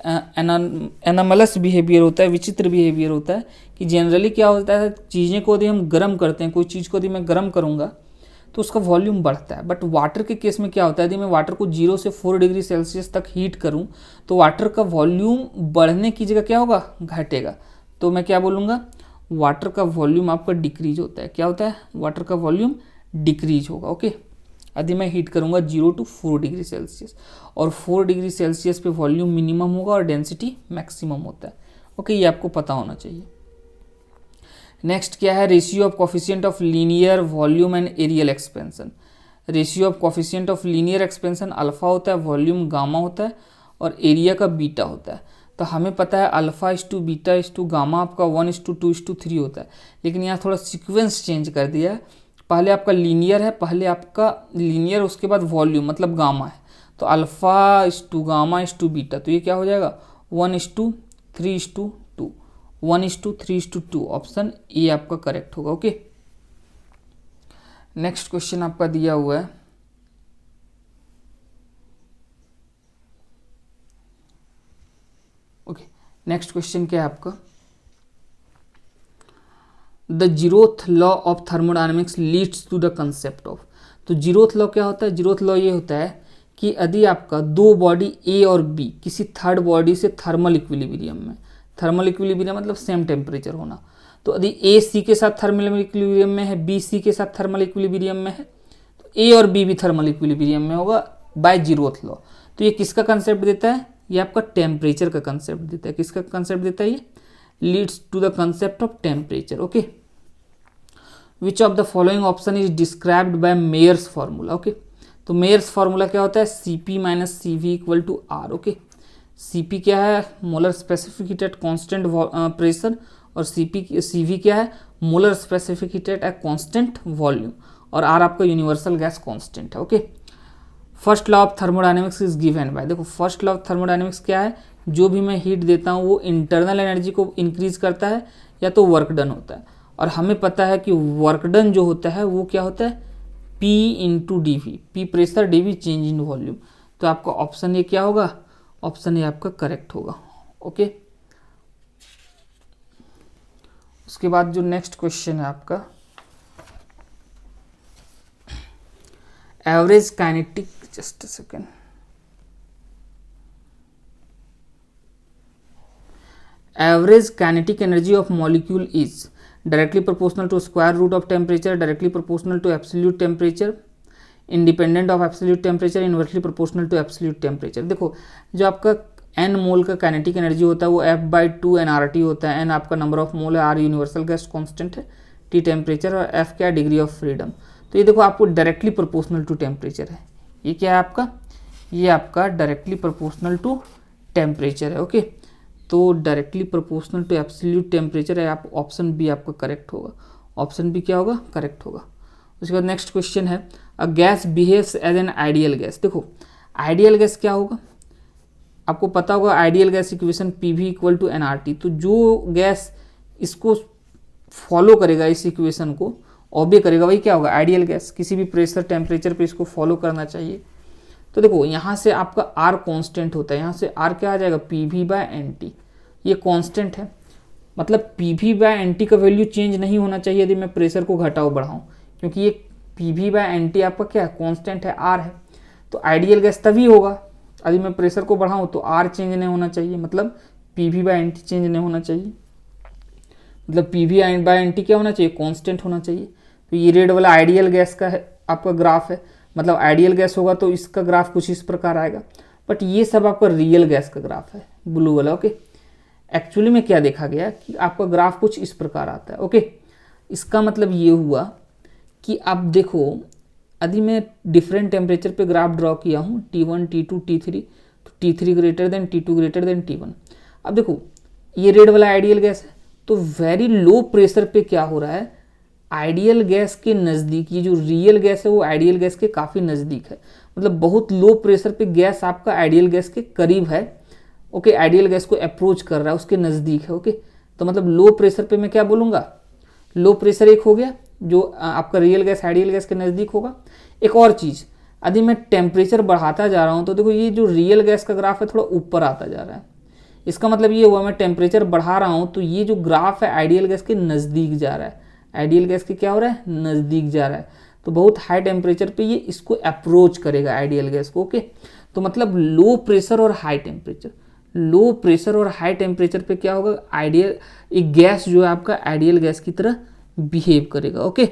एनामलस बिहेवियर होता है, विचित्र बिहेवियर होता है, कि जनरली क्या होता है, चीज़ें को यदि हम गर्म करते हैं, कोई चीज़ को यदि मैं गर्म करूँगा तो उसका वॉल्यूम बढ़ता है। बट वाटर के केस में क्या होता है, यदि मैं वाटर को 0 से 4 डिग्री सेल्सियस तक हीट करूँ तो वाटर का वॉल्यूम बढ़ने की जगह क्या होगा, घटेगा। तो मैं क्या बोलूँगा, वाटर का वॉल्यूम आपका डिक्रीज होता है। क्या होता है, वाटर का वॉल्यूम डिक्रीज होगा। ओके, यदि मैं हीट करूँगा 0 to 4 डिग्री सेल्सियस, और 4 डिग्री सेल्सियस पे वॉल्यूम मिनिमम होगा और डेंसिटी मैक्सिमम होता है। ओके, ये आपको पता होना चाहिए। नेक्स्ट क्या है, ratio of coefficient of linear volume and areal expansion. Ratio of coefficient of linear expansion alpha होता है, वॉल्यूम गामा होता है और एरिया का बीटा होता है। तो हमें पता है अल्फा इस टू बीटा इस टू गामा आपका 1:2:3 होता है, लेकिन यहाँ थोड़ा सीक्वेंस चेंज कर दिया है। पहले आपका लीनियर है, पहले आपका लीनियर, उसके बाद वॉल्यूम मतलब गामा है, तो अल्फा इस टू गामा इस टू बीटा, तो ये क्या हो जाएगा 1:3:2, 1:3:2। ऑप्शन ए आपका करेक्ट होगा। ओके, नेक्स्ट क्वेश्चन आपका दिया हुआ है, ओके, नेक्स्ट क्वेश्चन क्या है आपका, the zeroth law of thermodynamics leads to the concept of. तो जीरोथ लॉ क्या होता है, जीरोथ लॉ ये होता है कि यदि आपका दो बॉडी ए और बी किसी थर्ड बॉडी से थर्मल इक्विलिब्रियम में, थर्मल इक्विलिब्रियम मतलब सेम टेम्परेचर होना, तो यदि ए सी के साथ थर्मल इक्विलिब्रियम में है, बी सी के साथ थर्मल इक्विलिब्रियम में है, तो ए और बी भी थर्मल इक्विलिब्रियम में होगा बाय जीरोथ लॉ। तो ये किसका कंसेप्ट देता है? ये आपका टेम्परेचर का कंसेप्ट देता है। किसका कंसेप्ट देता है? ये leads to the concept of temperature. Okay, which of the following option is described by Mayer's formula. Okay, तो मेयर्स फार्मूला क्या होता है? Cp minus C V equal to R. Okay, Cp क्या है? Molar specific heat at constant pressure, और Cv क्या है? Molar specific heat at constant volume, और R आपका यूनिवर्सल गैस कॉन्स्टेंट है। Okay, first law of thermodynamics is given bye, देखो first law of thermodynamics क्या है? जो भी मैं हीट देता हूँ वो इंटरनल एनर्जी को इंक्रीज करता है या तो वर्क डन होता है, और हमें पता है कि वर्क डन जो होता है वो क्या होता है? P into D V, P pressure D V change in volume. तो आपका ऑप्शन ए क्या होगा? ऑप्शन ए आपका करेक्ट होगा। ओके, उसके बाद जो नेक्स्ट क्वेश्चन है आपका, average kinetic, just a second, average kinetic energy of molecule is directly proportional to square root of temperature, directly proportional to absolute temperature, independent of absolute temperature, inversely proportional to absolute temperature. देखो जो आपका n मोल का kinetic energy होता है वो F/2 nRT होता है। n आपका नंबर ऑफ मोल है, R यूनिवर्सल गैस कांस्टेंट है, T टेम्परेचर, और F क्या? Degree of freedom. तो ये देखो आपको डायरेक्टली प्रोपोर्शनल टू टेम्परेचर है। ये क्या है आपका? ये आपका डायरेक्टली प्रोपोर्शनल टू टेम्परेचर है। ओके, तो directly proportional to absolute temperature है, आप ऑप्शन बी आपका करेक्ट होगा। ऑप्शन बी क्या होगा? करेक्ट होगा। उसके बाद नेक्स्ट क्वेश्चन है, a gas behaves as an ideal gas. देखो आइडियल गैस क्या होगा? आपको पता होगा ideal gas equation PV equal to nRT। तो जो गैस इसको फॉलो करेगा, इस इक्वेशन को ऑबे करेगा, वही क्या होगा? Ideal gas. किसी भी प्रेशर टेम्परेचर पे इसको फॉलो करना चाहिए। तो देखो यहाँ से आपका R कांस्टेंट होता है, यहाँ से R क्या आ जाएगा? PV/NT। ये कांस्टेंट है, मतलब PV/NT का वैल्यू चेंज नहीं होना चाहिए यदि मैं प्रेशर को घटाओ बढ़ाऊँ, क्योंकि ये PV/NT आपका क्या है? कांस्टेंट है, R है। तो आइडियल गैस तभी होगा यदि मैं प्रेशर को बढ़ाऊँ तो R चेंज नहीं होना चाहिए, मतलब PV/NT चेंज नहीं होना चाहिए, मतलब PV/NT क्या होना चाहिए? कांस्टेंट होना चाहिए। तो ये रेड वाला आइडियल गैस का है आपका ग्राफ है, मतलब आइडियल गैस होगा तो इसका ग्राफ कुछ इस प्रकार आएगा। बट ये सब आपका रियल गैस का ग्राफ है, ब्लू वाला। ओके, एक्चुअली में क्या देखा गया कि आपका ग्राफ कुछ इस प्रकार आता है। ओके, इसका मतलब ये हुआ कि आप देखो यदि मैं डिफरेंट टेम्परेचर पे ग्राफ ड्रॉ किया हूँ T1, T2, T3, तो T3 greater than T2 greater than T1। अब देखो ये रेड वाला आइडियल गैस है, तो वेरी लो प्रेशर पे क्या हो रहा है? आइडियल गैस के नज़दीक, ये जो रियल गैस है वो आइडियल गैस के काफ़ी नज़दीक है, मतलब बहुत लो प्रेशर पे गैस आपका आइडियल गैस के करीब है। ओके, आइडियल गैस को अप्रोच कर रहा है, उसके नज़दीक है। ओके, तो मतलब लो प्रेशर पे मैं क्या बोलूँगा? लो प्रेशर एक हो गया जो आपका रियल गैस आइडियल गैस के नज़दीक होगा। एक और चीज़, यदि मैं टेम्परेचर बढ़ाता जा रहा हूँ तो देखो ये जो रियल गैस का ग्राफ है थोड़ा ऊपर आता जा रहा है। इसका मतलब ये हुआ मैं टेम्परेचर बढ़ा रहा हूँ तो ये जो ग्राफ है आइडियल गैस के नज़दीक जा रहा है, आइडियल गैस के क्या हो रहा है? नज़दीक जा रहा है। तो बहुत हाई टेम्परेचर पे ये इसको अप्रोच करेगा आइडियल गैस को। ओके, तो मतलब लो प्रेशर और हाई टेम्परेचर, लो प्रेशर और हाई टेम्परेचर पे क्या होगा? आइडियल एक गैस जो है आपका आइडियल गैस की तरह बिहेव करेगा। ओके,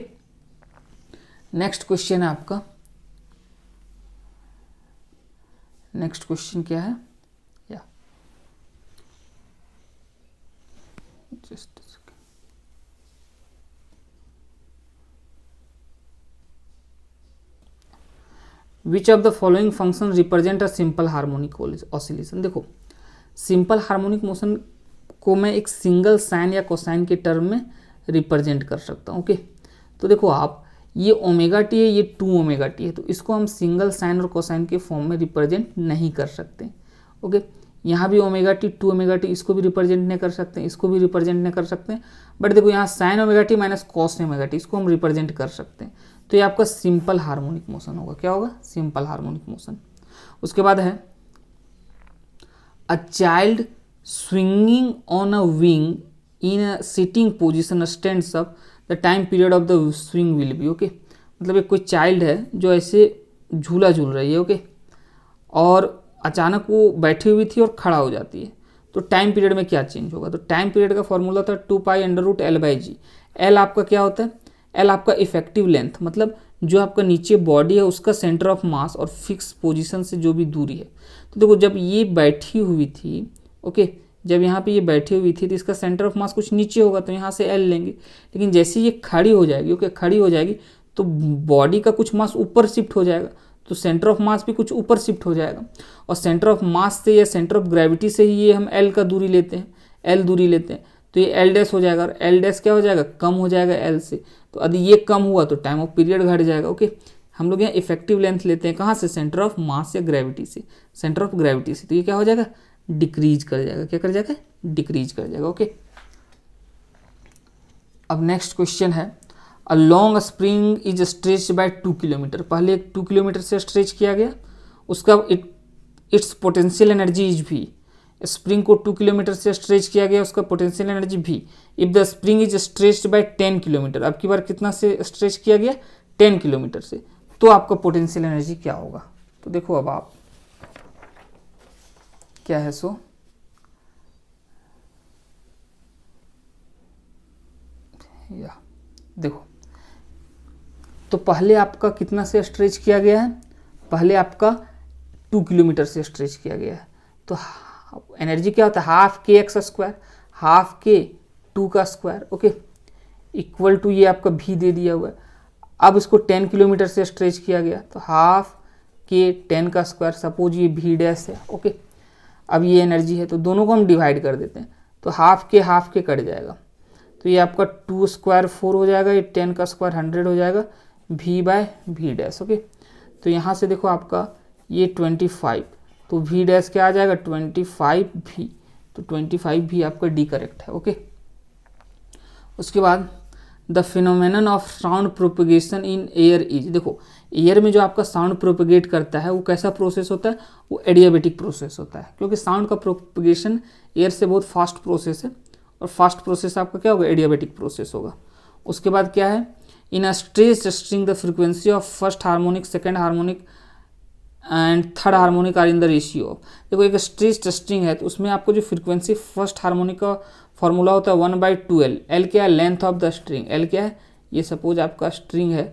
नेक्स्ट क्वेश्चन है आपका, नेक्स्ट क्वेश्चन क्या है? या just which of the following function represent a simple harmonic oscillation. देखो सिंपल हार्मोनिक मोशन को मैं एक सिंगल साइन या कोसाइन के टर्म में रिप्रेजेंट कर सकता हूँ। ओके, तो देखो आप ये ओमेगा टी है, ये 2 ओमेगा टी है, तो इसको हम सिंगल साइन और कोसाइन के फॉर्म में रिप्रेजेंट नहीं कर सकते। ओके, यहाँ भी ओमेगा टी 2 ओमेगा टी, इसको भी रिप्रेजेंट नहीं कर सकते, इसको भी रिप्रेजेंट नहीं कर सकते। बट देखो यहाँ sine omega T minus cos omega T, इसको हम रिप्रेजेंट कर सकते हैं। तो ये आपका सिंपल हार्मोनिक मोशन होगा। क्या होगा? Simple harmonic motion. उसके बाद है a child swinging on a wing in a sitting position stands up, the time period of the swing will be. Okay, मतलब एक कोई चाइल्ड है जो ऐसे झूला झूल रही है। ओके, और अचानक वो बैठी हुई थी और खड़ा हो जाती है, तो टाइम पीरियड में क्या चेंज होगा? तो टाइम पीरियड का फॉर्मूला होता है 2π√L/g। एल आपका क्या होता है? एल आपका इफेक्टिव लेंथ, मतलब जो आपका नीचे बॉडी है उसका सेंटर ऑफ मास और फिक्स पोजीशन से जो भी दूरी है। तो देखो जब ये बैठी हुई थी, ओके, जब यहाँ पे ये बैठी हुई थी तो इसका सेंटर ऑफ मास कुछ नीचे होगा, तो यहाँ से एल लेंगे। लेकिन जैसे ये खड़ी हो जाएगी, ओके, खड़ी हो जाएगी तो बॉडी का कुछ मास ऊपर शिफ्ट हो जाएगा, तो सेंटर ऑफ मास भी कुछ ऊपर शिफ्ट हो जाएगा। और सेंटर ऑफ मास से या सेंटर ऑफ ग्रेविटी से ही ये हम एल का दूरी लेते हैं, एल दूरी लेते हैं, तो ये एल डैश हो जाएगा। और एल डैश क्या हो जाएगा? कम हो जाएगा एल से। तो यदि ये कम हुआ तो टाइम ऑफ पीरियड घट जाएगा। ओके, हम लोग यहाँ इफेक्टिव लेंथ लेते हैं कहाँ से? सेंटर ऑफ मास या ग्रेविटी से, सेंटर ऑफ ग्रेविटी से। तो ये क्या हो जाएगा? डिक्रीज कर जाएगा। क्या कर जाएगा? डिक्रीज कर जाएगा। ओके, अब नेक्स्ट क्वेश्चन है, a long spring is stretched by 2 kilometre. पहले एक 2 किलोमीटर से स्ट्रेच किया गया, उसका इट्स पोटेंशियल एनर्जी इज भी। स्प्रिंग को 2 किलोमीटर से स्ट्रेच किया गया, उसका पोटेंशियल एनर्जी भी। If the spring is stretched by 10 kilometre, अब की बार कितना से स्ट्रेच किया गया? 10 किलोमीटर से, तो आपका पोटेंशियल एनर्जी क्या होगा? तो देखो अब आप क्या है, सो या देखो, तो पहले आपका कितना से स्ट्रेच किया गया है? पहले आपका 2 किलोमीटर से स्ट्रेच किया गया है, तो एनर्जी क्या होता है? हाफ के एक्स स्क्वायर, हाफ के 2 का स्क्वायर, ओके, इक्वल टू ये आपका भी दे दिया हुआ है। अब इसको 10 किलोमीटर से स्ट्रेच किया गया, तो हाफ के 10 का स्क्वायर, सपोज ये भी डैश है, ओके। अब ये एनर्जी है, तो दोनों को हम डिवाइड कर देते हैं, तो हाफ के कट जाएगा, तो ये आपका 2 स्क्वायर 4 हो जाएगा, ये 10 का स्क्वायर 100 हो जाएगा, v by V dash, okay. तो यहाँ से देखो आपका ये 25, तो v डैश क्या आ जाएगा? 25v, तो 25v आपका डी करेक्ट है, ओके। उसके बाद the phenomenon of sound propagation in air is, देखो एयर में जो आपका साउंड प्रोपगेट करता है वो कैसा प्रोसेस होता है? वो एडियाबेटिक प्रोसेस होता है, क्योंकि साउंड का प्रोपगेशन एयर से बहुत फास्ट प्रोसेस है, और फास्ट प्रोसेस आपका क्या होगा? एडियाबेटिक प्रोसेस होगा। उसके बाद क्या है? In a stretched string the frequency of first harmonic, second harmonic and third harmonic are in the ratio of, देखो एक स्ट्रेच्ड स्ट्रिंग है तो उसमें आपको जो फ्रीक्वेंसी फर्स्ट हार्मोनिक का फॉर्मूला होता है 1/2L। एल क्या है? Length of the string. L क्या है? ये सपोज आपका स्ट्रिंग है,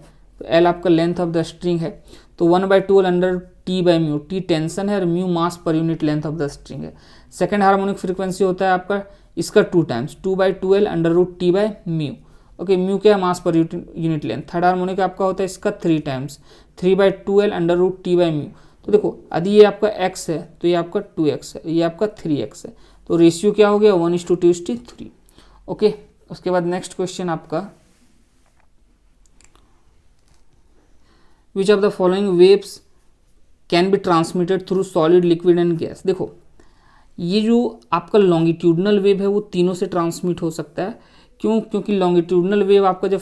तो एल आपका लेंथ ऑफ द स्ट्रिंग है, तो 1/2L under T/μ, T tension है और mu mass per unit length of the string है। सेकेंड हार्मोनिक फ्रीक्वेंसी होता है आपका इसका 2 times, 2/2L under √T/μ, okay, mu क्या है? मास per unit length. Third harmonic आपका होता है इसका 3 टाइम्स, 3/2L अंडर √T/μ। तो देखो यदि ये आपका x है तो ये आपका 2x है, ये आपका 3x है, तो रेशियो क्या हो गया? 1:2:3, ओके। उसके बाद नेक्स्ट क्वेश्चन आपका, विच of the following waves can be transmitted through solid, liquid and gas. देखो ये जो आपका लॉन्गिट्यूडनल वेव है वो तीनों से ट्रांसमिट हो सकता है। क्यों? क्योंकि लॉन्गिट्यूडनल वेव आपका जब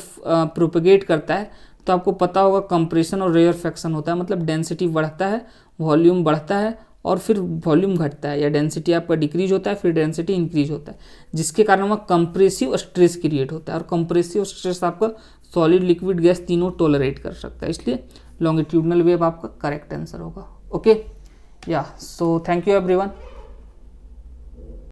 प्रोपेगेट करता है तो आपको पता होगा कंप्रेशन और रेयरफेक्शन होता है, मतलब डेंसिटी बढ़ता है, वॉल्यूम बढ़ता है और फिर वॉल्यूम घटता है, या डेंसिटी आपका डिक्रीज होता है फिर डेंसिटी इंक्रीज होता है, जिसके कारण वह कंप्रेसिव स्ट्रेस क्रिएट होता है, और कंप्रेसिव स्ट्रेस आपका सॉलिड, लिक्विड, गैस तीनों टॉलरेट कर सकता है, इसलिए लॉन्गिट्यूडनल वेव आपका करेक्ट आंसर होगा, ओके। या सो थैंक यू एवरीवन।